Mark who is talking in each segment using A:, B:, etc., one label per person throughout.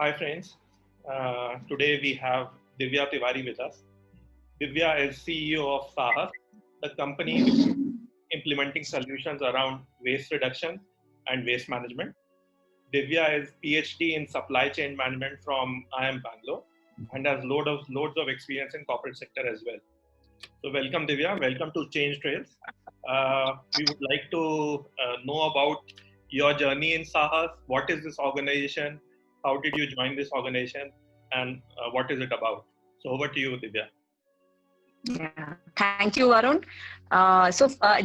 A: Hi friends, today we have Divya Tiwari with us. Divya is CEO of Sahas, the company which is implementing solutions around waste reduction and waste management. Divya is PhD in supply chain management from IIM Bangalore and has loads of experience in corporate sector as well. So welcome Divya, welcome to Change Trails. We would like to know about your journey in Sahas. What is this organization? How did you join this organization? And what is it about? So over to you, Divya.
B: Yeah, thank you, Varun.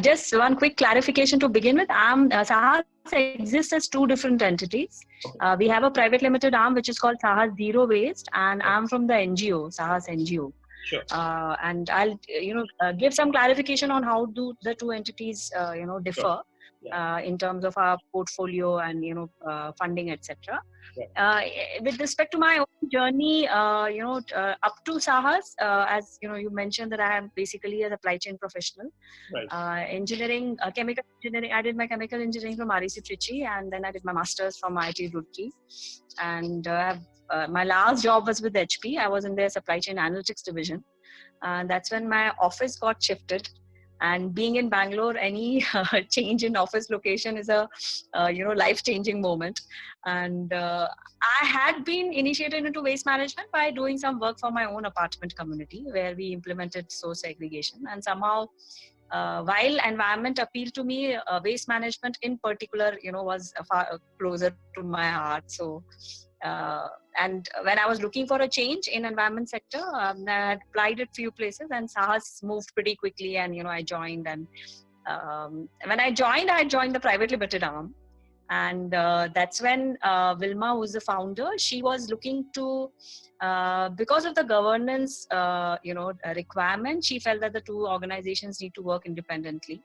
B: Just one quick clarification to begin with. Sahas exists as two different entities.
A: Okay.
B: We have a private limited arm which is called Sahas Zero Waste, and
A: Okay.
B: I'm from the NGO, Sahas NGO.
A: Sure.
B: And I'll give some clarification on how do the two entities differ.
A: Sure. Yeah.
B: In terms of our portfolio and funding, etc. With respect to my own journey, up to Sahas, as you mentioned that I am basically a supply chain professional.
A: Right.
B: Engineering, chemical engineering. I did my chemical engineering from REC Trichy, and then I did my masters from IIT Roorkee. And my last job was with HP. I was in their supply chain analytics division. That's when my office got shifted. And being in Bangalore, any change in office location is a life-changing moment. And I had been initiated into waste management by doing some work for my own apartment community where we implemented source segregation. And somehow, while environment appealed to me, waste management in particular, was far closer to my heart. So. And when I was looking for a change in environment sector, I had applied at few places, and Sahas moved pretty quickly, and I joined. And when I joined the private limited arm, and that's when Vilma, who's the founder, she was looking to because of the governance requirement, she felt that the two organizations need to work independently.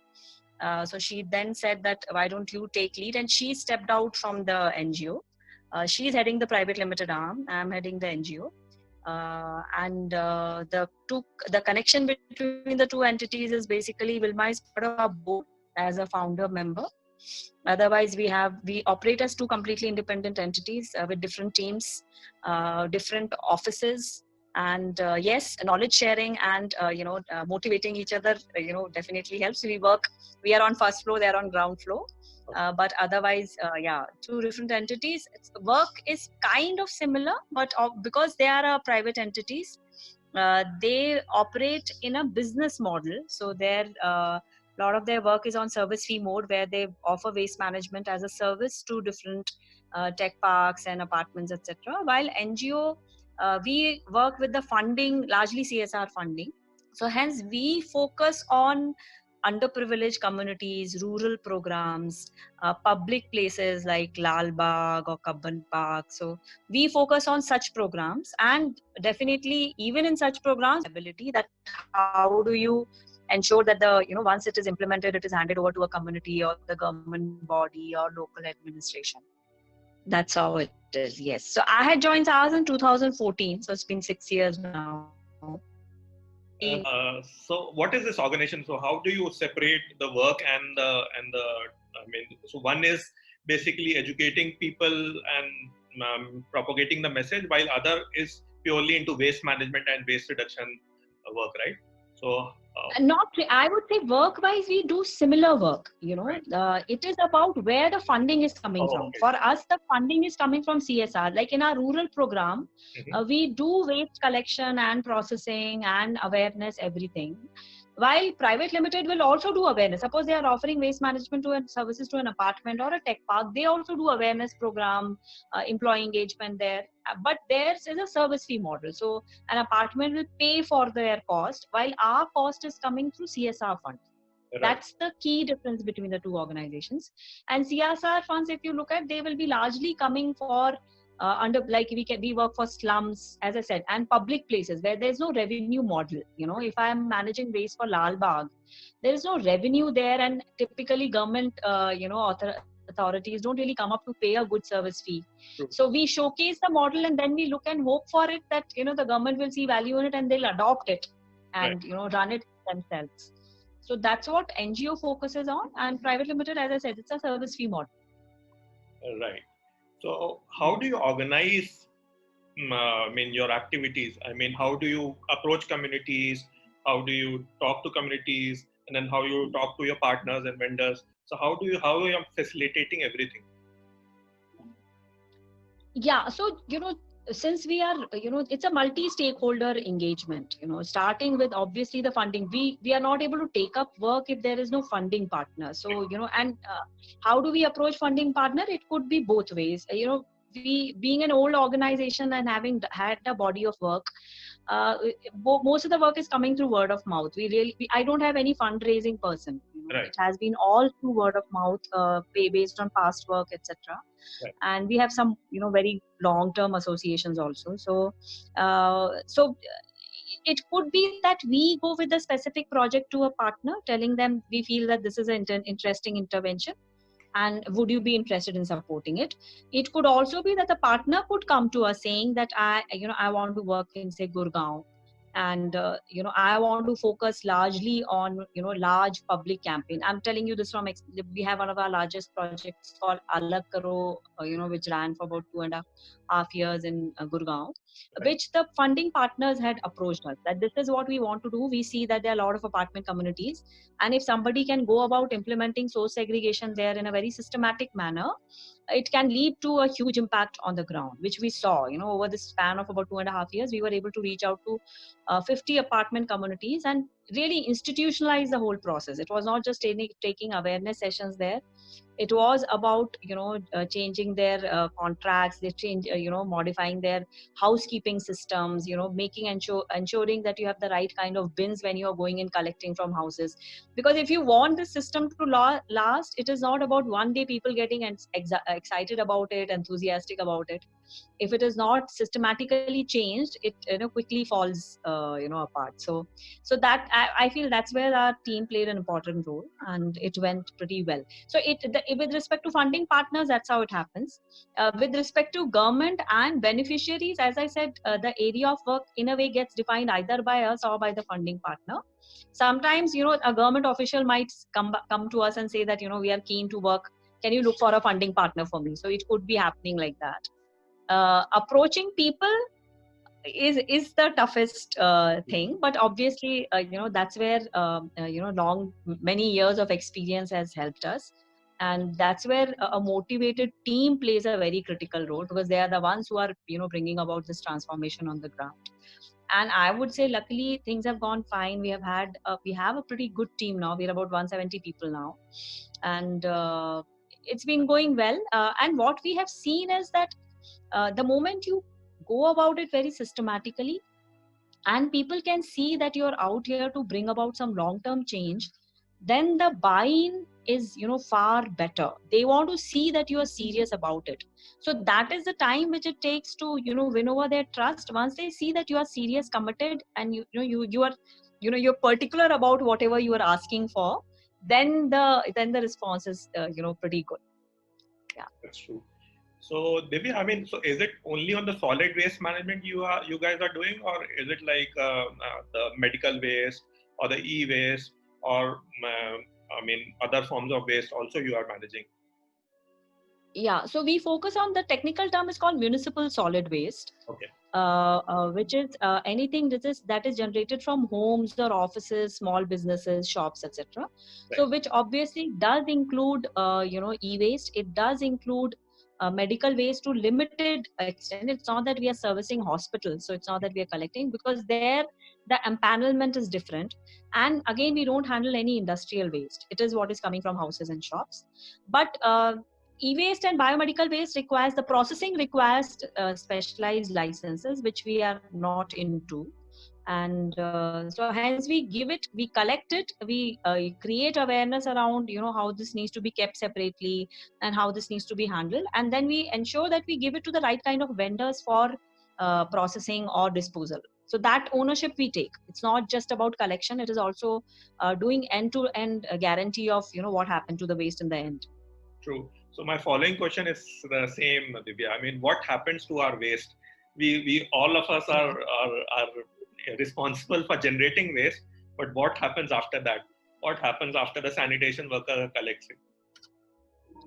B: So she then said that why don't you take lead, and she stepped out from the NGO. She's heading the private limited arm. I'm heading the NGO. The connection between the two entities is basically Vilma is part of our board as a founder member. Otherwise, we operate as two completely independent entities with different teams, different offices, and yes, knowledge sharing and motivating each other definitely helps. We are on first floor, they're on ground floor. But otherwise, two different entities. Work is kind of similar, but because they are private entities, they operate in a business model. So a lot of their work is on service fee mode, where they offer waste management as a service to different tech parks and apartments, etc. While NGO, we work with the funding, largely CSR funding. So hence we focus on underprivileged communities, rural programs, public places like Lal Bagh or Kabban Park. So we focus on such programs, and definitely even in such programs, ability that how do you ensure that once it is implemented, it is handed over to a community or the government body or local administration. That's how it is. Yes. So I had joined SARS in 2014. So it's been 6 years now.
A: So what is this organization? So how do you separate the work and the I mean, so one is basically educating people and propagating the message, while other is purely into waste management and waste reduction work, right? So
B: I would say work-wise, we do similar work.
A: Right.
B: It is about where the funding is coming from.
A: Okay.
B: For us, the funding is coming from CSR. Like in our rural program, we do waste collection and processing and awareness, everything. While private limited will also do awareness. Suppose they are offering waste management services to an apartment or a tech park, they also do awareness program, employee engagement there. But theirs is a service fee model. So an apartment will pay for their cost, while our cost is coming through CSR funds. Right. That's the key difference between the two organizations. And CSR funds, if you look at, they will be largely coming for we work for slums, as I said, and public places where there's no revenue model. If I'm managing waste for Lal Bagh, there is no revenue there, and typically government authorities don't really come up to pay a good service fee. True. So we showcase the model, and then we look and hope for it that the government will see value in it and they'll adopt it and run it themselves. So that's what NGO focuses on, and private limited, as I said, it's a service fee model.
A: Right. So how do you organize I mean, your activities? I mean, how do you approach communities? How do you talk to communities? And then how you talk to your partners and vendors? So how are you facilitating everything?
B: Yeah, so since we are, it's a multi-stakeholder engagement. Starting with obviously the funding, we are not able to take up work if there is no funding partner. So and how do we approach funding partner? It could be both ways. We, being an old organization and having had a body of work, most of the work is coming through word of mouth. I don't have any fundraising person.
A: Right.
B: It has been all through word of mouth, based on past work, etc.
A: Right.
B: And we have some very long term associations also. So it could be that we go with a specific project to a partner, telling them we feel that this is an interesting intervention, and would you be interested in supporting it. It could also be that the partner could come to us saying that I want to work in, say, Gurgaon, and I want to focus largely on large public campaign. I'm telling you this from we have one of our largest projects called Alag Karo, which ran for about 2.5 years in Gurgaon, which the funding partners had approached us that this is what we want to do. We see that there are a lot of apartment communities, and if somebody can go about implementing source segregation there in a very systematic manner, it can lead to a huge impact on the ground, which we saw. Over the span of about 2.5 years, we were able to reach out to 50 apartment communities and really institutionalize the whole process. It was not just taking awareness sessions there. It was about changing their contracts. They change modifying their housekeeping systems, ensuring that you have the right kind of bins when you are going and collecting from houses. Because if you want the system to last, it is not about one day people getting excited about it, enthusiastic about it. If it is not systematically changed, it quickly falls apart. So that I feel that's where our team played an important role, and it went pretty well. So with respect to funding partners, that's how it happens. With respect to government and beneficiaries, as I said, the area of work in a way gets defined either by us or by the funding partner. Sometimes a government official might come to us and say that we are keen to work, can you look for a funding partner for me? So it could be happening like that. Approaching people is the toughest thing, but obviously that's where many years of experience has helped us, and that's where a motivated team plays a very critical role, because they are the ones who are bringing about this transformation on the ground. And I would say luckily things have gone fine. We have a pretty good team now. We're about 170 people now, and it's been going well. And what we have seen is that the moment you go about it very systematically, and people can see that you're out here to bring about some long term change, then the buy-in is far better. They want to see that you are serious about it. So that is the time which it takes to win over their trust. Once they see that you are serious, committed, and you are you're particular about whatever you are asking for, then the response is pretty good. Yeah,
A: that's true. So Divya, I mean, so is it only on the solid waste management you guys are doing, or is it like the medical waste or the e-waste, or I mean other forms of waste also you are managing?
B: Yeah, so we focus on, the technical term is called municipal solid waste.
A: Okay.
B: Which is anything that is generated from homes or offices, small businesses, shops, etc. Right. So which obviously does include e-waste. It does include medical waste to limited extent. It's not that we are servicing hospitals, so it's not that we are collecting, because there the empanelment is different. And again, we don't handle any industrial waste. It is what is coming from houses and shops. But e-waste and biomedical waste requires specialized licenses, which we are not into. And so hence we collect it, we create awareness around how this needs to be kept separately and how this needs to be handled, and then we ensure that we give it to the right kind of vendors for processing or disposal. So that ownership we take. It's not just about collection, it is also doing end-to-end guarantee of what happened to the waste in the end.
A: True. So my following question is the same, Divya. I mean, what happens to our waste? We all of us are responsible for generating waste, but what happens after that? What happens after the sanitation worker collects it?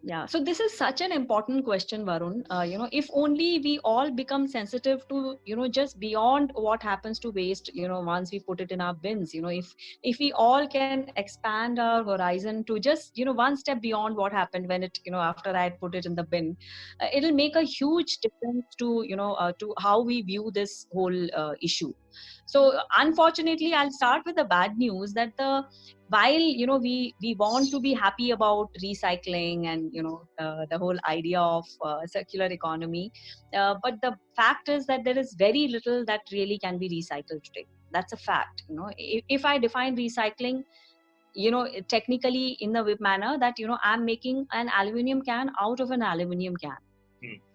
B: Yeah, so this is such an important question, Varun. If only we all become sensitive to, just beyond what happens to waste, once we put it in our bins, if we all can expand our horizon to just, one step beyond what happened when it, after I had put it in the bin, it'll make a huge difference to, to how we view this whole issue. So unfortunately, I'll start with the bad news that while we want to be happy about recycling and the whole idea of circular economy, but the fact is that there is very little that really can be recycled today. That's a fact. If I define recycling, technically in the manner that I'm making an aluminum can out of an aluminum can,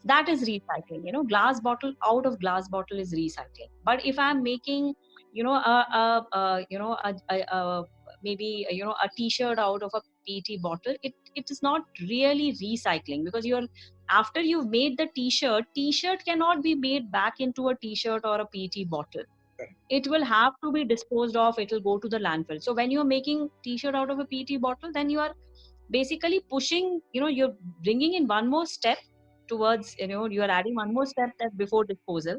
B: that is recycling. Glass bottle out of glass bottle is recycling. But if I'm making maybe a t-shirt out of a PET bottle, it is not really recycling, because after you've made the t-shirt cannot be made back into a t-shirt or a PET bottle. It will have to be disposed of. It will go to the landfill. So when you're making t-shirt out of a PET bottle, then you are basically pushing, you're bringing in one more step towards, you are adding one more step that before disposal,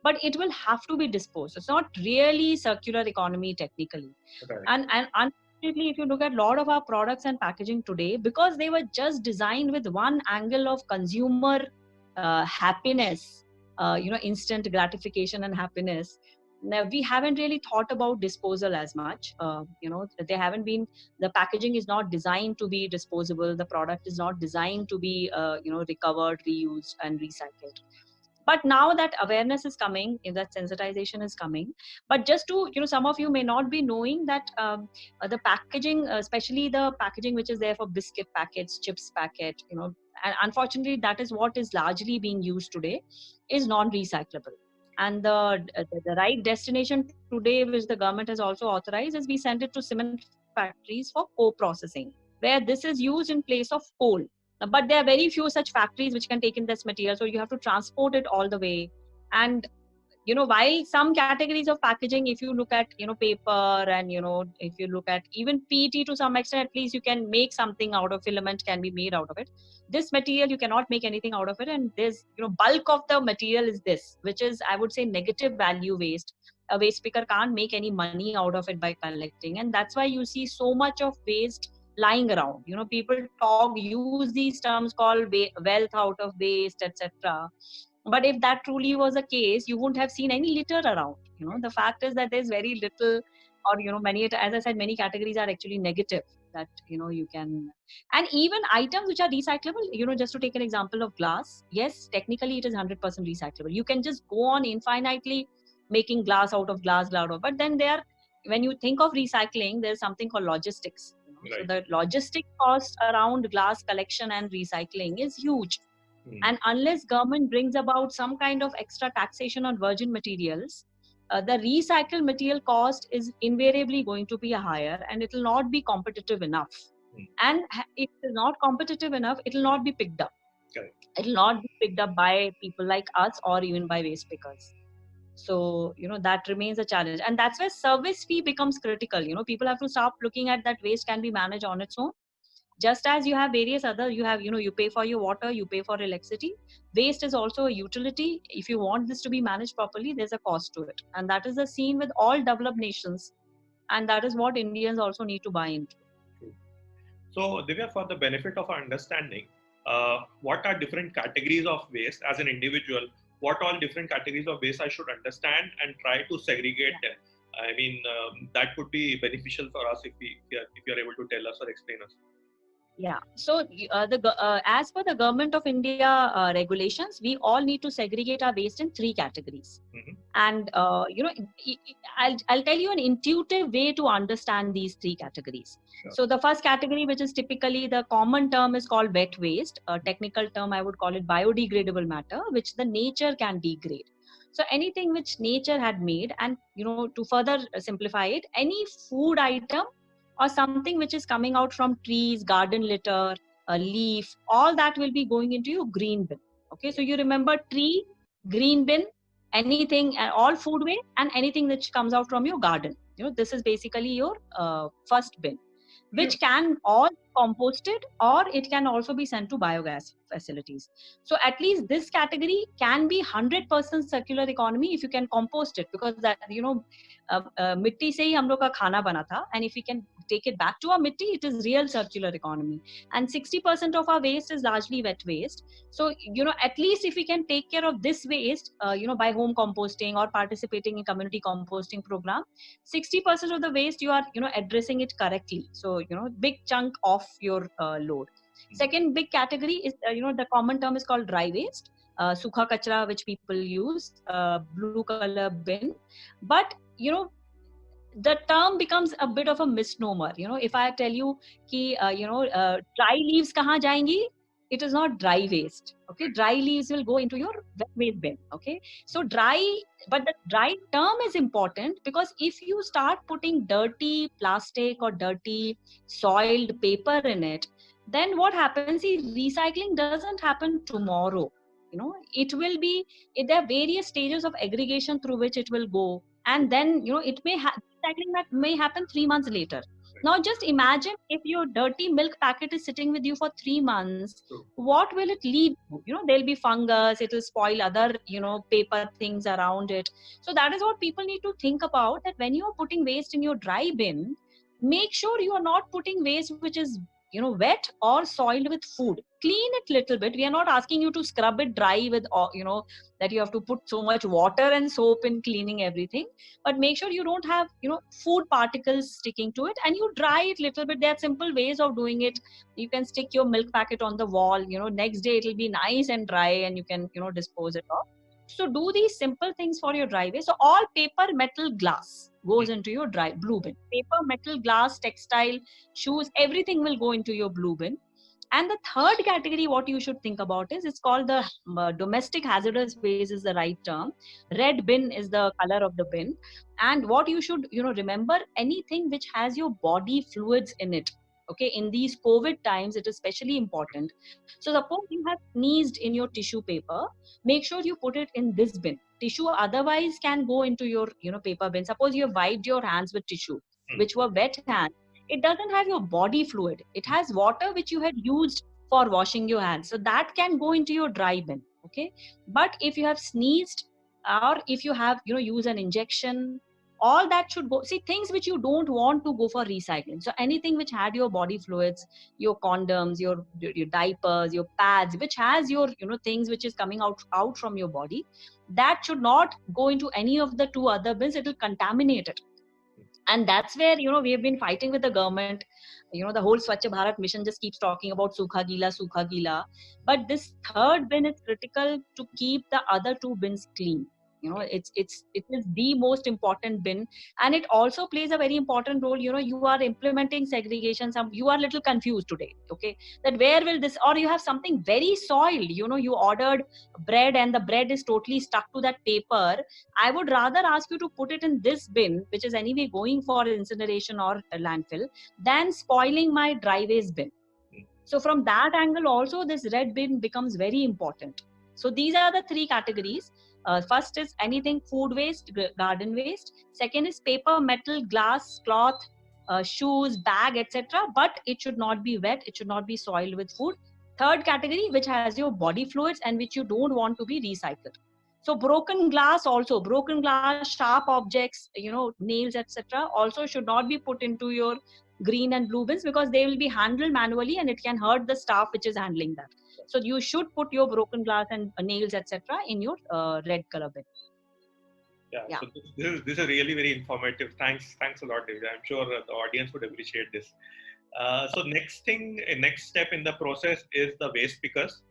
B: but it will have to be disposed. It's not really circular economy technically.
A: Right.
B: And unfortunately, if you look at a lot of our products and packaging today, because they were just designed with one angle of consumer happiness, instant gratification and happiness, now we haven't really thought about disposal as much. They haven't been, the packaging is not designed to be disposable. The product is not designed to be recovered, reused and recycled. But now that awareness is coming, that sensitization is coming, but just to, some of you may not be knowing that the packaging, especially the packaging which is there for biscuit packets, chips packet, and unfortunately that is what is largely being used today, is non-recyclable. And the right destination today, which the government has also authorized, is we send it to cement factories for co-processing, where this is used in place of coal. But there are very few such factories which can take in this material, so you have to transport it all the way. And while some categories of packaging, if you look at paper, and if you look at even PET to some extent, at least you can make something out of, filament can be made out of it. This material you cannot make anything out of it, and there's bulk of the material is this, which is, I would say, negative value waste. A waste picker can't make any money out of it by collecting, and that's why you see so much of waste lying around. People use these terms called wealth out of waste, etc. But if that truly was the case, you wouldn't have seen any litter around. The fact is that there's very little, or many, as I said, many categories are actually negative, that you can. And even items which are recyclable, just to take an example of glass, yes, technically it is 100% recyclable. You can just go on infinitely making glass out of glass, but then when you think of recycling, there's something called logistics.
A: Right.
B: So the logistic cost around glass collection and recycling is huge. And unless government brings about some kind of extra taxation on virgin materials, the recycled material cost is invariably going to be higher, and it will not be competitive enough. And if it is not competitive enough, it will not be picked up.
A: Correct.
B: It will not be picked up by people like us, or even by waste pickers. So that remains a challenge, and that's where service fee becomes critical. People have to stop looking at that waste can be managed on its own. Just as you have various other, you have, you pay for your water, you pay for electricity. Waste is also a utility. If you want this to be managed properly, there's a cost to it. And that is the scene with all developed nations. And that is what Indians also need to buy into.
A: So, Divya, for the benefit of our understanding, what are different categories of waste as an individual? What all different categories of waste I should understand and try to segregate them? I mean, that would be beneficial for us if you're able to tell us or explain us.
B: Yeah. So as per the Government of India regulations, we all need to segregate our waste in 3 categories. And I'll tell you an intuitive way to understand these 3 categories.
A: Sure.
B: So the first category, which is typically the common term, is called wet waste. A technical term, I would call it biodegradable matter, which the nature can degrade. So anything which nature had made, and to further simplify it, any food item or something which is coming out from trees, garden litter, a leaf, all that will be going into your green bin. Okay, so you remember tree, green bin, anything, all food waste, and anything which comes out from your garden. This is basically your first bin, which can all composted, or it can also be sent to biogas facilities. So at least this category can be 100% circular economy if you can compost it, because that, mitti se hi hum log ka khana bana tha, and if we can take it back to our mitti, it is real circular economy. And 60% of our waste is largely wet waste. So at least if we can take care of this waste, by home composting or participating in community composting program, 60% of the waste you are addressing it correctly. So big chunk of your load. Second big category is the common term is called dry waste, sukha kachra, which people use, blue color bin. But the term becomes a bit of a misnomer. If I tell you ki dry leaves kahan jayengi, it is not dry waste. Okay, dry leaves will go into your wet waste bin. Okay, so but the dry term is important, because if you start putting dirty plastic or dirty soiled paper in it, then what happens is recycling doesn't happen tomorrow. It will be, there are various stages of aggregation through which it will go, and then it may recycling that may happen 3 months later. Now just imagine if your dirty milk packet is sitting with you for 3 months, what will it lead to? There'll be fungus, it will spoil other paper things around it. So that is what people need to think about, that when you are putting waste in your dry bin, make sure you are not putting waste which is wet or soiled with food. Clean it little bit. We are not asking you to scrub it dry with that you have to put so much water and soap in cleaning everything, but make sure you don't have food particles sticking to it, and you dry it little bit. There are simple ways of doing it. You can stick your milk packet on the wall, next day it will be nice and dry, and you can dispose it off. So do these simple things for your dry waste. So all paper, metal, glass goes into your dry blue bin. Paper, metal, glass, textile, shoes, everything will go into your blue bin. And the third category, what you should think about is, it's called the domestic hazardous waste is the right term. Red bin is the color of the bin. And what you should remember, anything which has your body fluids in it. Okay, in these COVID times, it is especially important. So suppose you have sneezed in your tissue paper, make sure you put it in this bin. Tissue otherwise can go into your paper bin. Suppose you have wiped your hands with tissue, which were wet hands. It doesn't have your body fluid. It has water which you had used for washing your hands. So that can go into your dry bin. Okay. But if you have sneezed, or if you have, use an injection, all that should go. See, things which you don't want to go for recycling. So anything which had your body fluids, your condoms, your diapers, your pads, which has your, things which is coming out from your body, that should not go into any of the two other bins. It will contaminate it. And that's where we have been fighting with the government. The whole Swachh Bharat mission just keeps talking about sukha gila, but this third bin is critical to keep the other two bins clean. It is the most important bin, and it also plays a very important role. You are implementing segregation. You are a little confused today. Okay, that where will this, or you have something very soiled. You ordered bread and the bread is totally stuck to that paper. I would rather ask you to put it in this bin, which is anyway going for incineration or landfill, than spoiling my dry waste bin. So from that angle also, this red bin becomes very important. So these are the three categories. First is anything food waste, garden waste. Second is paper, metal, glass, cloth, shoes, bag, etc. But it should not be wet. It should not be soiled with food. Third category, which has your body fluids and which you don't want to be recycled. So broken glass, sharp objects, nails, etc. also should not be put into your green and blue bins, because they will be handled manually and it can hurt the staff which is handling that. So you should put your broken glass and nails, etc. in your red color bin.
A: Yeah. So this is really very informative. Thanks a lot, Divya. I'm sure the audience would appreciate this. So next step in the process is the waste pickers.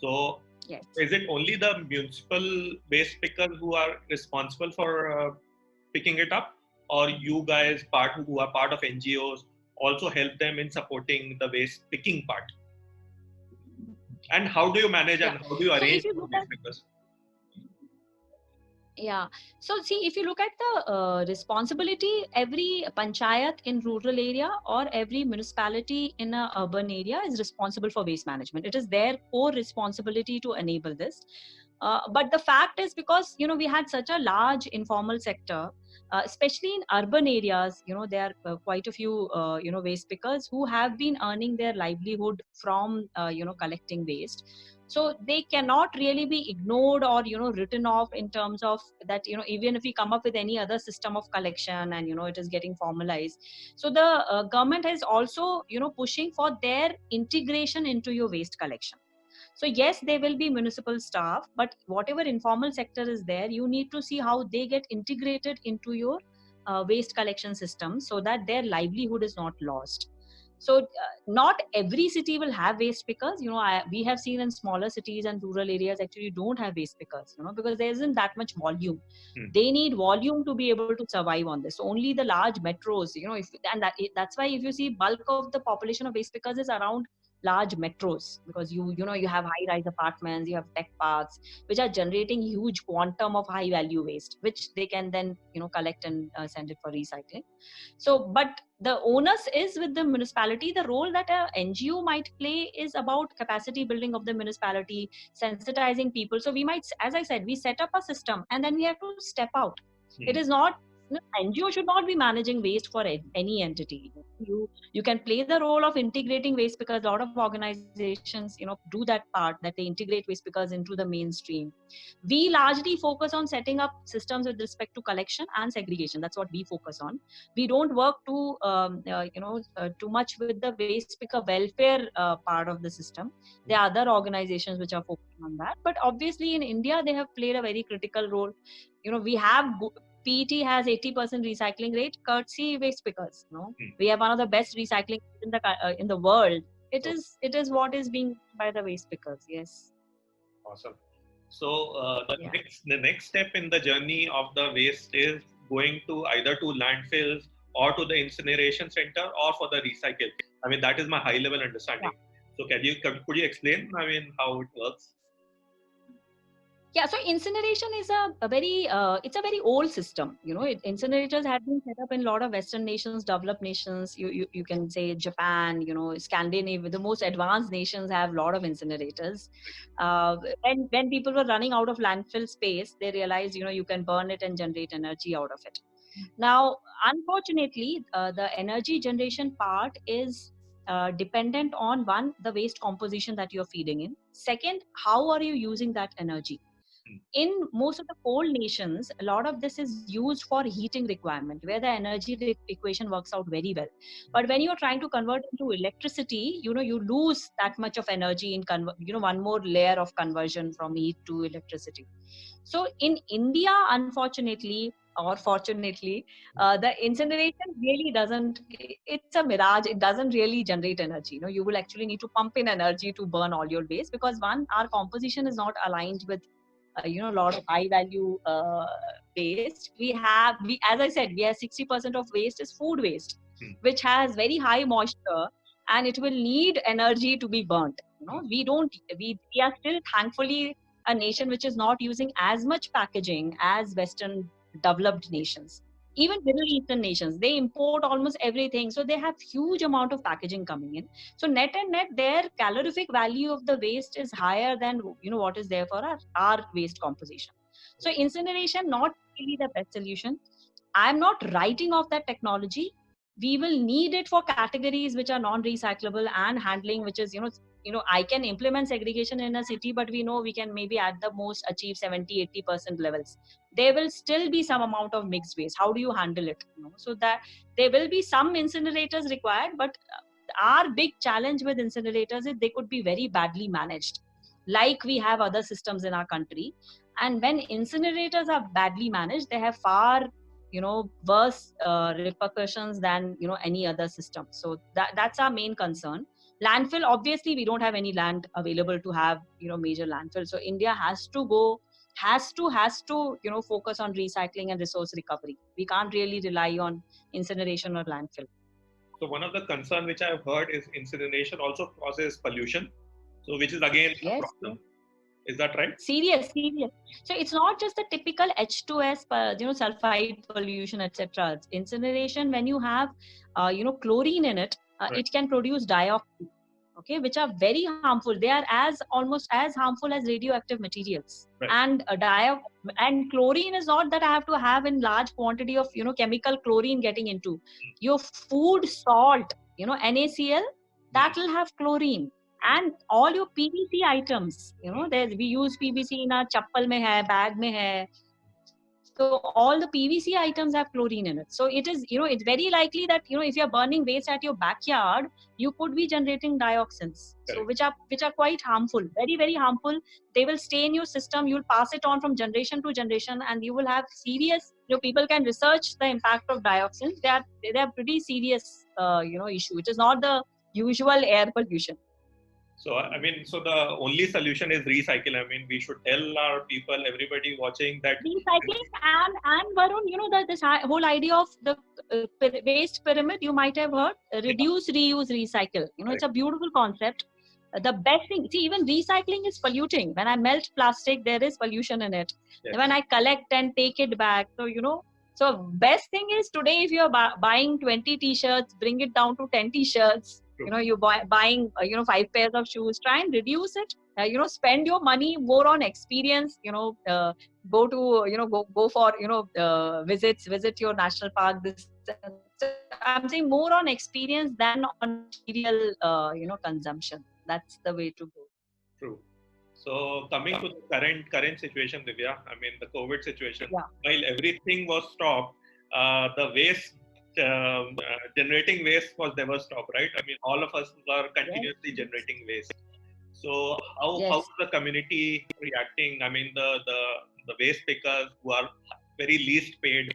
A: So yes. Is it only the municipal waste pickers who are responsible for picking it up, or you guys who are part of NGOs also help them in supporting the waste picking part? And how do you manage and how do you arrange the waste pickers?
B: Yeah. So see, if you look at the responsibility, every panchayat in rural area or every municipality in an urban area is responsible for waste management. It is their core responsibility to enable this. But the fact is, because we had such a large informal sector, especially in urban areas, there are quite a few, waste pickers who have been earning their livelihood from, collecting waste. So they cannot really be ignored or, written off in terms of that, even if we come up with any other system of collection and, it is getting formalized. So the government is also, pushing for their integration into your waste collection. So yes, there will be municipal staff, but whatever informal sector is there, you need to see how they get integrated into your waste collection system so that their livelihood is not lost. So not every city will have waste pickers. We have seen in smaller cities and rural areas actually don't have waste pickers, because there isn't that much volume. They need volume to be able to survive on this. So only the large metros, that's why if you see bulk of the population of waste pickers is around large metros, because you have high rise apartments, you have tech parks which are generating huge quantum of high value waste, which they can then collect and send it for recycling. So but the onus is with the municipality. The role that a NGO might play is about capacity building of the municipality, sensitizing people. So we might, as I said, we set up a system and then we have to step out. It is not, NGO should not be managing waste for any entity. You can play the role of integrating waste, because a lot of organizations do that part, that they integrate waste pickers into the mainstream. We largely focus on setting up systems with respect to collection and segregation. That's what we focus on. We don't work too too much with the waste picker welfare part of the system. There are other organizations which are focusing on that, but obviously in India they have played a very critical role. We have PET has 80% recycling rate, courtesy waste pickers. We have one of the best recycling in the world. It is what is being done by the waste pickers. Yes.
A: Awesome. So the next step in the journey of the waste is going to either to landfills or to the incineration center or for the recycle. I mean, that is my high level understanding. So could you explain, how it works?
B: Yeah, so incineration is a very it's a very old system. Incinerators have been set up in a lot of Western nations, developed nations. You can say Japan, Scandinavia, the most advanced nations have a lot of incinerators. When people were running out of landfill space, they realized you can burn it and generate energy out of it. Now, unfortunately, the energy generation part is dependent on, one, the waste composition that you're feeding in. Second, how are you using that energy? In most of the cold nations, a lot of this is used for heating requirement, where the energy equation works out very well. But when you're trying to convert into electricity, you lose that much of energy in one more layer of conversion from heat to electricity. So in India, unfortunately or fortunately, the incineration really doesn't, it's a mirage. It doesn't really generate energy. You will actually need to pump in energy to burn all your waste, because one, our composition is not aligned with a lot of high value waste. As I said, we have 60% of waste is food waste, which has very high moisture, and it will need energy to be burnt. We are still thankfully a nation which is not using as much packaging as Western developed nations. Even Middle Eastern nations, they import almost everything, so they have huge amount of packaging coming in. So net and net, their calorific value of the waste is higher than what is there for our waste composition. So incineration not really the best solution. I'm not writing off that technology. We will need it for categories which are non-recyclable and handling, which is I can implement segregation in a city, but we know we can maybe at the most achieve 70-80% levels. There will still be some amount of mixed waste. How do you handle it? So that there will be some incinerators required, but our big challenge with incinerators is they could be very badly managed, like we have other systems in our country. And when incinerators are badly managed, they have far worse repercussions than any other system. So that's our main concern. Landfill, obviously we don't have any land available to have major landfill, so India has to focus on recycling and resource recovery. We can't really rely on incineration or landfill.
A: So one of the concern which I've heard is incineration also causes pollution, so which is again a problem. Is that right?
B: Serious. So it's not just the typical H2S, sulfide pollution, etc. Incineration, when you have, chlorine in it, it can produce dioxin. okay, which are very harmful. They are almost as harmful as radioactive materials.
A: Right.
B: And and chlorine is not that I have to have in large quantity of, chemical chlorine getting into your food salt, NaCl, that will have chlorine. And all your PVC items, we use PVC in our chappal mein hai, bag mein hai. So all the PVC items have chlorine in it. So it is, it's very likely that, if you're burning waste at your backyard, you could be generating dioxins. So which are quite harmful, very, very harmful. They will stay in your system. You'll pass it on from generation to generation, and you will have serious, people can research the impact of dioxins. They are pretty serious, issue. It is not the usual air pollution.
A: So, I mean, so the only solution is recycle. I mean, we should tell our people, everybody watching that.
B: Recycling and Varun, this whole idea of the waste pyramid, you might have heard, reduce, reuse, recycle. It's a beautiful concept. The best thing, see, even recycling is polluting. When I melt plastic, there is pollution in it. Yes. When I collect and take it back, so best thing is today, if you're buying 20 t-shirts, bring it down to 10 t-shirts. True. You're buying 5 pairs of shoes, try and reduce it. Spend your money more on experience. Go for visit your national park. I'm saying more on experience than on material consumption. That's the way to go.
A: True. So coming to the current situation, Divya, I mean the COVID situation, while everything was stopped, the waste generating waste was never stopped, right? I mean, all of us were continuously generating waste. So how is the community reacting? I mean, the waste pickers who are very least paid,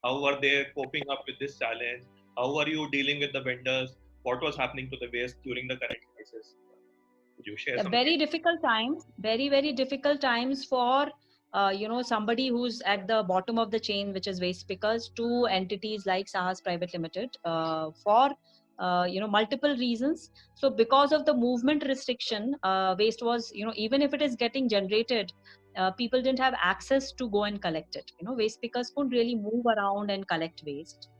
A: how are they coping up with this challenge? How are you dealing with the vendors? What was happening to the waste during the current crisis? Would you share something?
B: Very difficult times, very, very difficult times for somebody who's at the bottom of the chain, which is waste pickers, to entities like Saahas Private Limited, for multiple reasons. So because of the movement restriction, waste was, even if it is getting generated, people didn't have access to go and collect it. Waste pickers couldn't really move around and collect waste.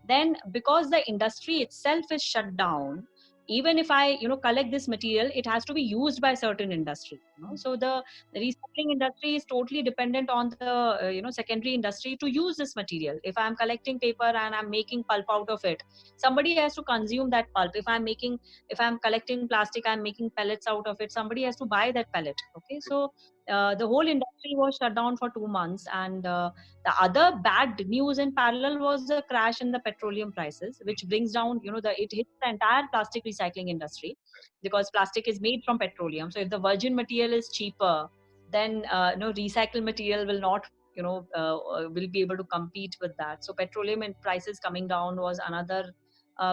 B: Then because the industry itself is shut down, even if I collect this material, it has to be used by certain industry. So the recycling industry is totally dependent on the secondary industry to use this material. If I'm collecting paper and I'm making pulp out of it, somebody has to consume that pulp. If I'm collecting plastic, I'm making pellets out of it, somebody has to buy that pellet. Okay, so the whole industry was shut down for 2 months. And the other bad news in parallel was the crash in the petroleum prices, which brings down, it hits the entire plastic recycling industry, because plastic is made from petroleum. So if the virgin material is cheaper, then recycled material will not, will be able to compete with that. So petroleum and prices coming down was another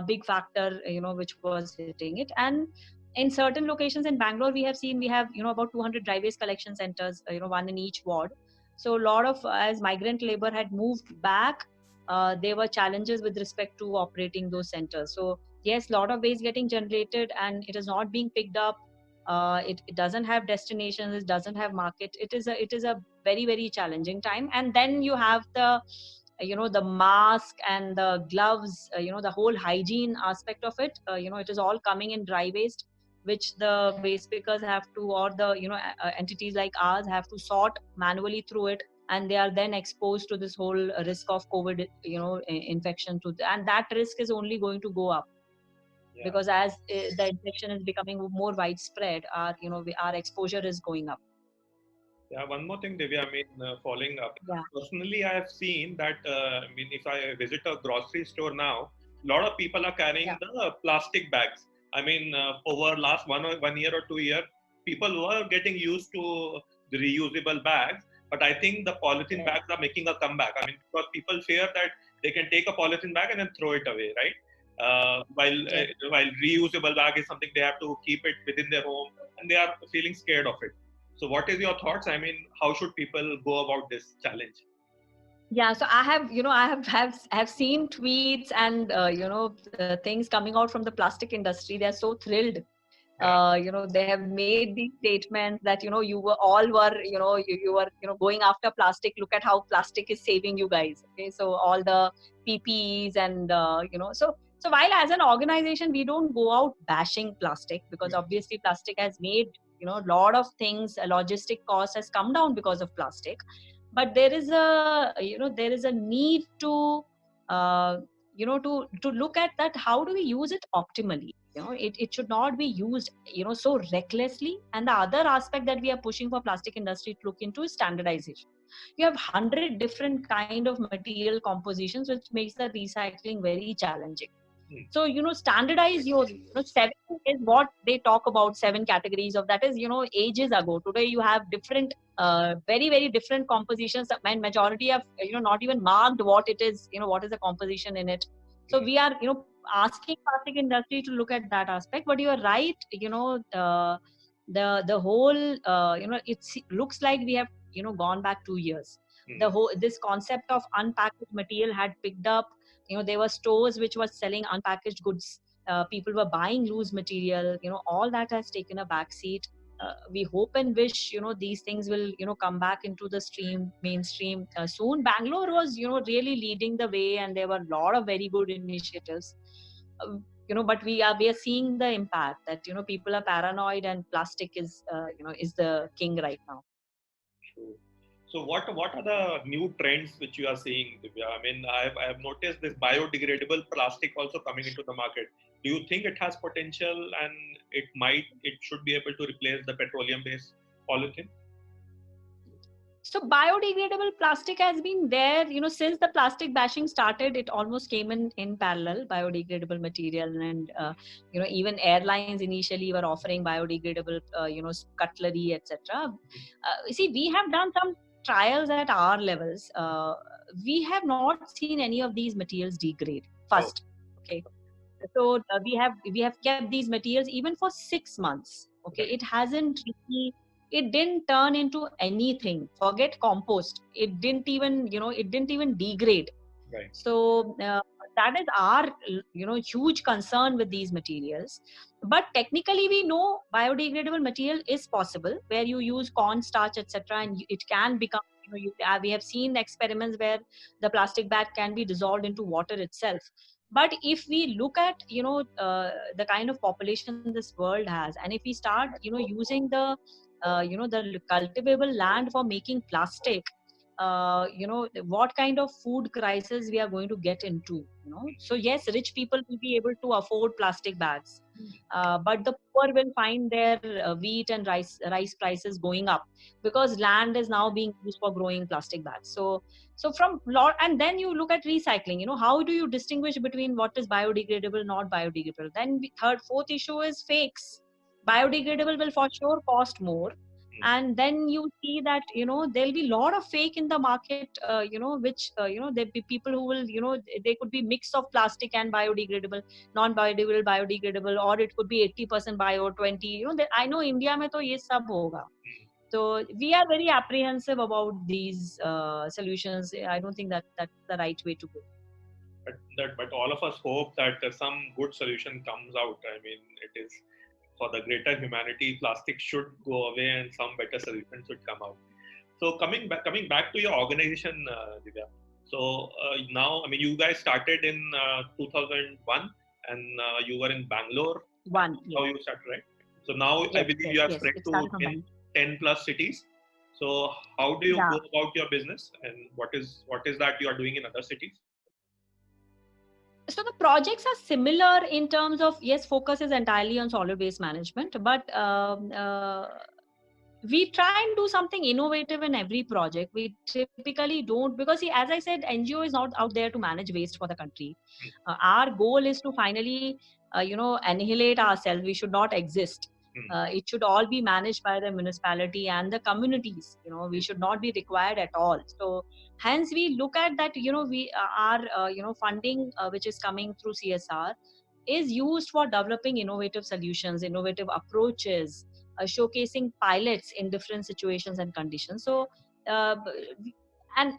B: big factor, which was hitting it. And in certain locations in Bangalore, we have about 200 dry waste collection centers, one in each ward. So a lot of, as migrant labor had moved back, there were challenges with respect to operating those centers. So yes, a lot of waste getting generated and it is not being picked up. It doesn't have destinations, it doesn't have market. It is a very, very challenging time. And then you have the mask and the gloves, the whole hygiene aspect of it. It is all coming in dry waste, which the waste pickers have to, or the entities like ours have to sort manually through it, and they are then exposed to this whole risk of COVID infection and that risk is only going to go up. Because as the infection is becoming more widespread, our exposure is going up.
A: Yeah, one more thing, Divya, I mean, following up. Yeah. Personally, I have seen that, if I visit a grocery store now, a lot of people are carrying the plastic bags. I mean, over last 1 year or 2 years, people were getting used to the reusable bags, but I think the polythene bags are making a comeback. I mean, because people fear that they can take a polythene bag and then throw it away, right? While reusable bag is something they have to keep it within their home, and they are feeling scared of it. So what is your thoughts? I mean, how should people go about this challenge?
B: Yeah, so I have seen tweets and things coming out from the plastic industry. They're so thrilled. They have made these statements that you were going after plastic. Look at how plastic is saving you guys. Okay, so all the PPEs and so So while as an organization, we don't go out bashing plastic, because obviously plastic has made, a lot of things, logistic cost has come down because of plastic. But there is a need to, to look at that. How do we use it optimally? It should not be used, so recklessly. And the other aspect that we are pushing for plastic industry to look into is standardization. You have 100 different kind of material compositions, which makes the recycling very challenging. So, standardize your, 7 is what they talk about, 7 categories of that is, ages ago. Today, you have different, very, very different compositions, and majority of, not even marked what it is, what is the composition in it. So we are, asking plastic industry to look at that aspect. But you are right, the whole, it looks like we have, gone back 2 years. This concept of unpackaged material had picked up. There were stores which were selling unpackaged goods. People were buying loose material. All that has taken a back seat. We hope and wish, these things will, come back into the mainstream soon. Bangalore was, really leading the way, and there were a lot of very good initiatives. But we are seeing the impact that, people are paranoid, and plastic is, is the king right now.
A: True. So what are the new trends which you are seeing, Divya? I mean, I have noticed this biodegradable plastic also coming into the market. Do you think it has potential, and it should be able to replace the petroleum-based polythene?
B: So biodegradable plastic has been there, since the plastic bashing started. It almost came in parallel, biodegradable material. And even airlines initially were offering biodegradable cutlery, etc. See, we have done some trials at our levels. We have not seen any of these materials degrade first. Okay, so we have kept these materials even for 6 months. Okay, it hasn't really, it didn't turn into anything. Forget compost. It didn't even degrade.
A: Right.
B: So that is our, huge concern with these materials. But technically, we know biodegradable material is possible, where you use cornstarch, etc., and it can become. We have seen experiments where the plastic bag can be dissolved into water itself. But if we look at, the kind of population this world has, and if we start, using the the cultivable land for making plastic, what kind of food crisis we are going to get into. So yes, rich people will be able to afford plastic bags, but the poor will find their wheat and rice prices going up, because land is now being used for growing plastic bags. So from lot, and then you look at recycling. How do you distinguish between what is biodegradable, not biodegradable? Then fourth issue is fakes. Biodegradable will for sure cost more. And then you see that, there'll be a lot of fake in the market, which, there be people who will, they could be mix of plastic and biodegradable, non-biodegradable, biodegradable, or it could be 80% bio, 20, I know India mein to ye sab hoga. So we are very apprehensive about these solutions. I don't think that that's the right way to go.
A: But all of us hope that some good solution comes out. I mean, it is for the greater humanity. Plastic should go away, and some better solution should come out. So coming back to your organization, Divya. So now, I mean, you guys started in 2001, and you were in Bangalore.
B: How
A: you started, right? So now I believe you are spread to 10 plus cities. So how do you go about your business, and what is that you are doing in other cities?
B: So the projects are similar in terms of, yes, focus is entirely on solid waste management, but we try and do something innovative in every project. We typically don't, because see, as I said, NGO is not out there to manage waste for the country. Our goal is to finally, annihilate ourselves. We should not exist. It should all be managed by the municipality and the communities. We should not be required at all. So hence we look at that, we are, funding which is coming through CSR is used for developing innovative solutions, innovative approaches, showcasing pilots in different situations and conditions. So and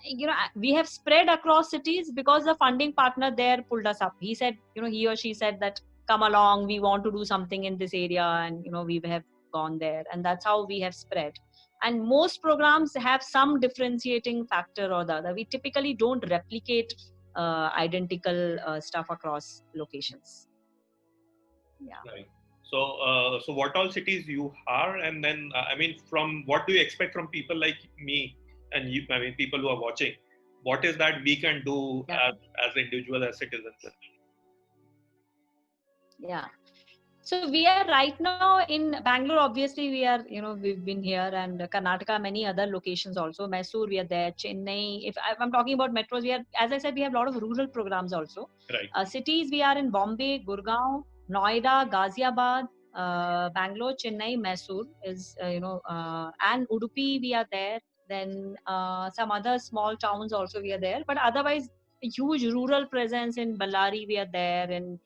B: we have spread across cities because the funding partner there pulled us up. He said, he or she said that, come along, we want to do something in this area, and we have gone there, and that's how we have spread. And most programs have some differentiating factor or the other. We typically don't replicate identical stuff across locations. Yeah.
A: Right. So what all cities you are, and then I mean, from what do you expect from people like me and you? I mean, people who are watching. What is that we can do
B: Yeah.
A: as individuals, as citizens?
B: Yeah. So we are right now in Bangalore. Obviously, we are, we've been here, and Karnataka, many other locations also. Mysore, we are there. Chennai. If I'm talking about metros, we are, as I said, we have a lot of rural programs also.
A: Right.
B: Cities, we are in Bombay, Gurgaon, Noida, Ghaziabad, Bangalore, Chennai, Mysore is, and Udupi, we are there. Then some other small towns also we are there. But otherwise, a huge rural presence in Ballari, we are there. In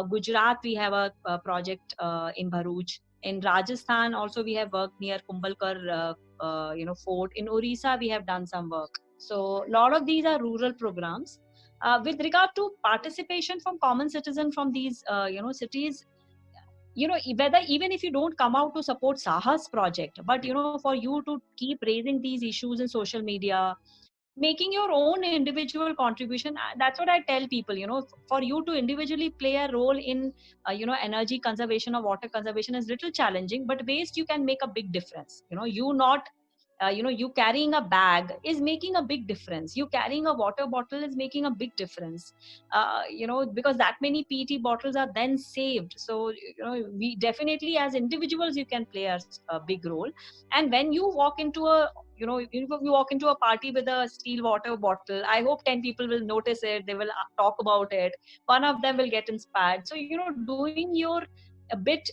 B: Gujarat, we have a project in Bharuch. In Rajasthan, also we have worked near Kumbalkar, fort. In Orissa, we have done some work. So a lot of these are rural programs. With regard to participation from common citizen from these, cities, whether even if you don't come out to support Sahas project, but for you to keep raising these issues in social media, making your own individual contribution, that's what I tell people, for you to individually play a role in energy conservation or water conservation is little challenging, but waste you can make a big difference. You not you carrying a bag is making a big difference. You carrying a water bottle is making a big difference, because that many PET bottles are then saved. So we definitely, as individuals, you can play a big role. And when you walk into a you walk into a party with a steel water bottle, I hope 10 people will notice it. They will talk about it. One of them will get inspired. So doing your a bit,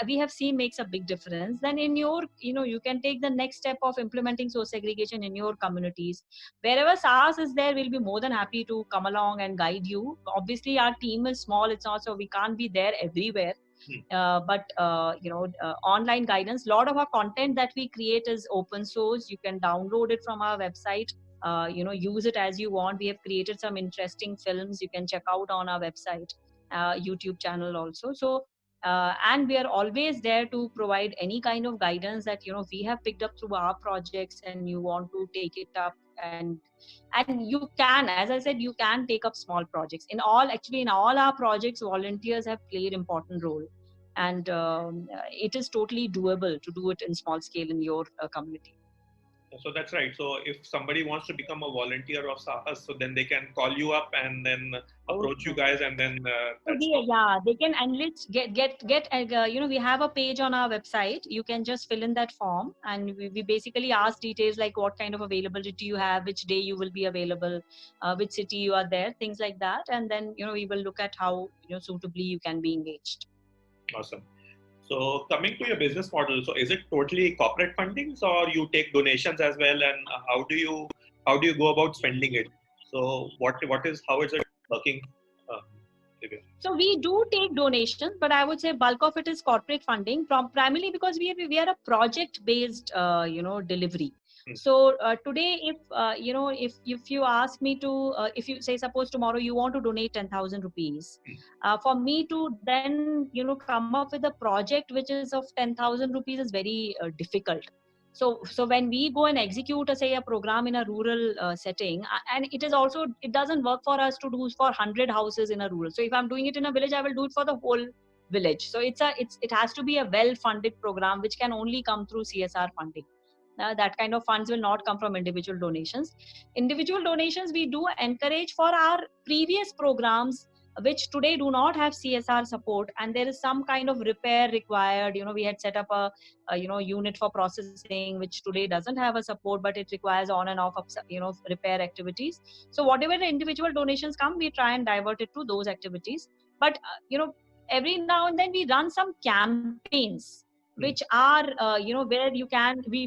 B: we have seen, makes a big difference. Then in your you can take the next step of implementing source segregation in your communities. Wherever SARS is there, we'll be more than happy to come along and guide you. Obviously our team is small, it's not so we can't be there everywhere. But online guidance, a lot of our content that we create is open source. You can download it from our website, use it as you want. We have created some interesting films you can check out on our website, YouTube channel also. So and we are always there to provide any kind of guidance that we have picked up through our projects and you want to take it up. And you can, as I said, you can take up small projects. In all our projects, volunteers have played important role. And it is totally doable to do it in small scale in your community.
A: So that's right. So if somebody wants to become a volunteer of Sahas, so then they can call you up and then approach you guys, and then
B: they can enlist, get we have a page on our website. You can just fill in that form, and we basically ask details like what kind of availability you have, which day you will be available, which city you are there, things like that. And then we will look at how suitably you can be engaged.
A: Awesome. So coming to your business model, so is it totally corporate fundings or you take donations as well, and how do you go about spending it? So how is it working?
B: So we do take donations, but I would say bulk of it is corporate funding, primarily because we are a project based delivery. So today, if you ask me to, if you say, suppose tomorrow you want to donate 10,000 rupees, for me to then come up with a project which is of 10,000 rupees is very difficult. So when we go and execute say a program in a rural setting, and it doesn't work for us to do for 100 houses in a rural. So if I'm doing it in a village, I will do it for the whole village. So it has to be a well funded program which can only come through CSR funding. That kind of funds will not come from individual donations. Individual donations we do encourage for our previous programs which today do not have CSR support, and there is some kind of repair required. We had set up a unit for processing which today doesn't have a support, but it requires on and off of repair activities. So whatever the individual donations come, we try and divert it to those activities. But every now and then we run some campaigns which are where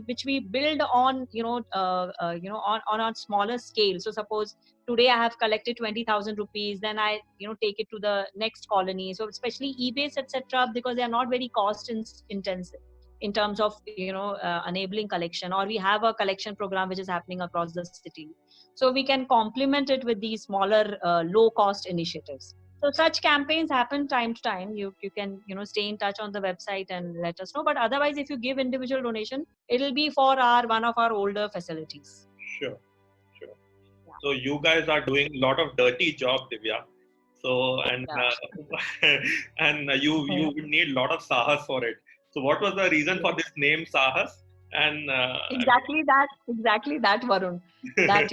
B: which we build on on a smaller scale. So suppose today I have collected 20,000 rupees, then I take it to the next colony. So especially e-waste, etc., because they are not very cost intensive in terms of enabling collection, or we have a collection program which is happening across the city. So we can complement it with these smaller low cost initiatives. So such campaigns happen time to time. You can stay in touch on the website and let us know. But otherwise, if you give individual donation, it'll be for one of our older facilities.
A: Sure. So you guys are doing a lot of dirty job, Divya. So and you would need a lot of sahas for it. So what was the reason for this name Sahas? And
B: Exactly that, Varun. That,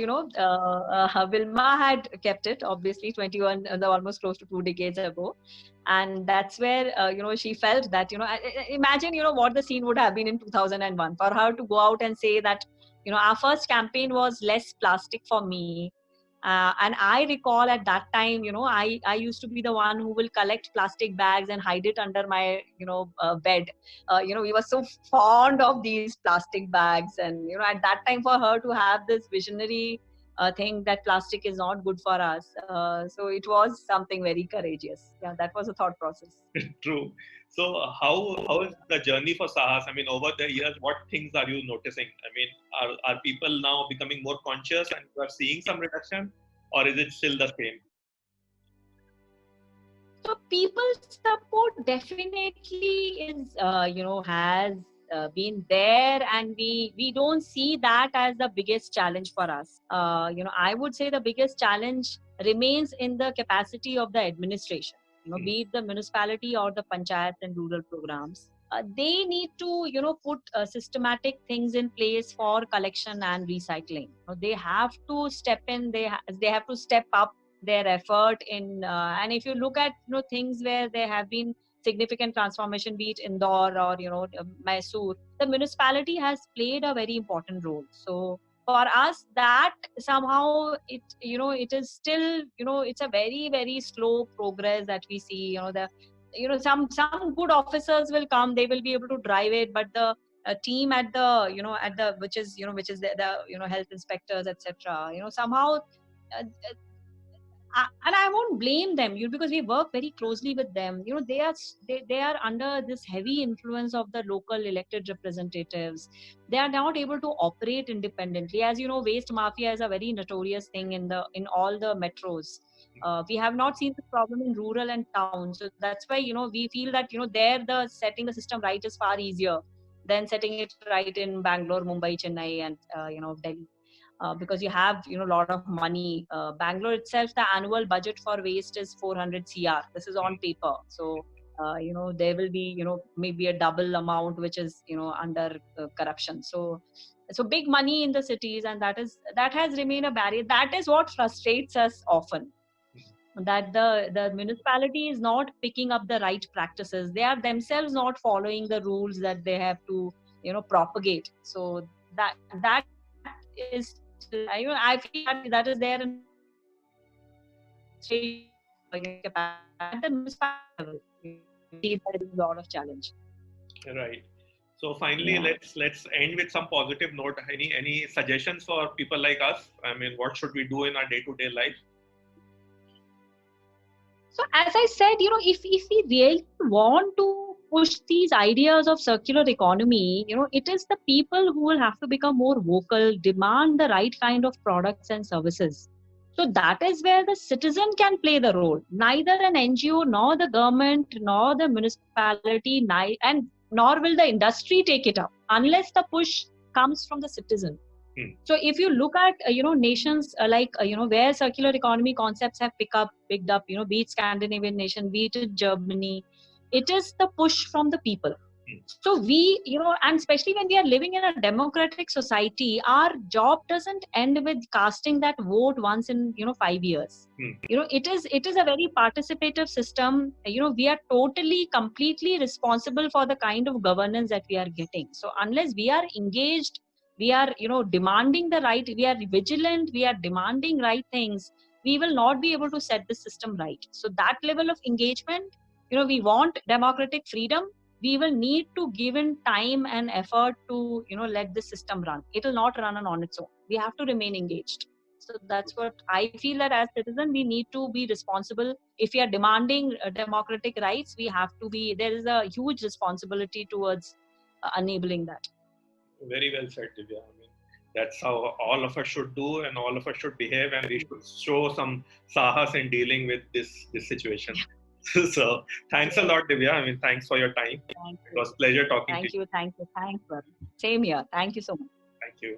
B: Vilma had kept it, obviously, 21, almost close to 2 decades ago. And that's where, she felt that, imagine, what the scene would have been in 2001 for her to go out and say that, our first campaign was less plastic for me. And I recall at that time, I used to be the one who will collect plastic bags and hide it under my, bed. We were so fond of these plastic bags, and at that time for her to have this visionary thing that plastic is not good for us, so it was something very courageous. Yeah, that was a thought process.
A: true. So how is the journey for Sahas? I mean, over the years, what things are you noticing? I mean, are people now becoming more conscious and you are seeing some reduction, or is it still the same?
B: So people support definitely is, has been there, and we don't see that as the biggest challenge for us. I would say the biggest challenge remains in the capacity of the administration. Be it the municipality or the panchayat and rural programs. They need to, put systematic things in place for collection and recycling. They have to step in. They have to step up their effort in, and if you look at things where there have been significant transformation, be it Indore or Mysore, the municipality has played a very important role. So for us, that somehow it is still, it's a very very slow progress that we see. Some good officers will come, they will be able to drive it, but the team at the which is the health inspectors, etc., somehow, and I won't blame them, because we work very closely with them. They are under this heavy influence of the local elected representatives. They are not able to operate independently. As you know, waste mafia is a very notorious thing in all the metros. We have not seen this problem in rural and towns, so that's why we feel that there the setting the system right is far easier than setting it right in Bangalore, Mumbai, Chennai, and Delhi. Because you have a lot of money. Bangalore itself, the annual budget for waste is 400 cr. This is on paper. So there will be maybe a double amount which is under corruption. So big money in the cities, and that has remained a barrier. That is what frustrates us often, that the municipality is not picking up the right practices. They are themselves not following the rules that they have to propagate. So that is still, I feel that is there in at the municipality level. See that there is a lot of challenge.
A: Right. So finally,
B: Yeah.
A: let's end with some positive note. Any suggestions for people like us? I mean, what should we do in our day-to-day life?
B: So as I said, if we really want to push these ideas of circular economy, it is the people who will have to become more vocal, demand the right kind of products and services. So that is where the citizen can play the role. Neither an NGO, nor the government, nor the municipality, and nor will the industry take it up unless the push comes from the citizen. So if you look at nations like where circular economy concepts have picked up, be it Scandinavian nation, be it Germany, it is the push from the people. So we, and especially when we are living in a democratic society, our job doesn't end with casting that vote once in 5 years. It is a very participative system. We are totally completely responsible for the kind of governance that we are getting. So unless we are engaged, we are demanding the right, we are vigilant, we are demanding right things, we will not be able to set the system right. So that level of engagement, we want democratic freedom, we will need to give in time and effort to let the system run. It will not run on its own. We have to remain engaged. So that's what I feel, that as citizen we need to be responsible. If we are demanding democratic rights, we have to be, there is a huge responsibility towards enabling that.
A: Very well said, Divya. I mean, that's how all of us should do, and all of us should behave, and we should show some sahas in dealing with this situation. So thanks a lot, Divya. I mean, thanks for your time. It was a pleasure talking to you.
B: Thank you. Same here. Thank you so much.
A: Thank you.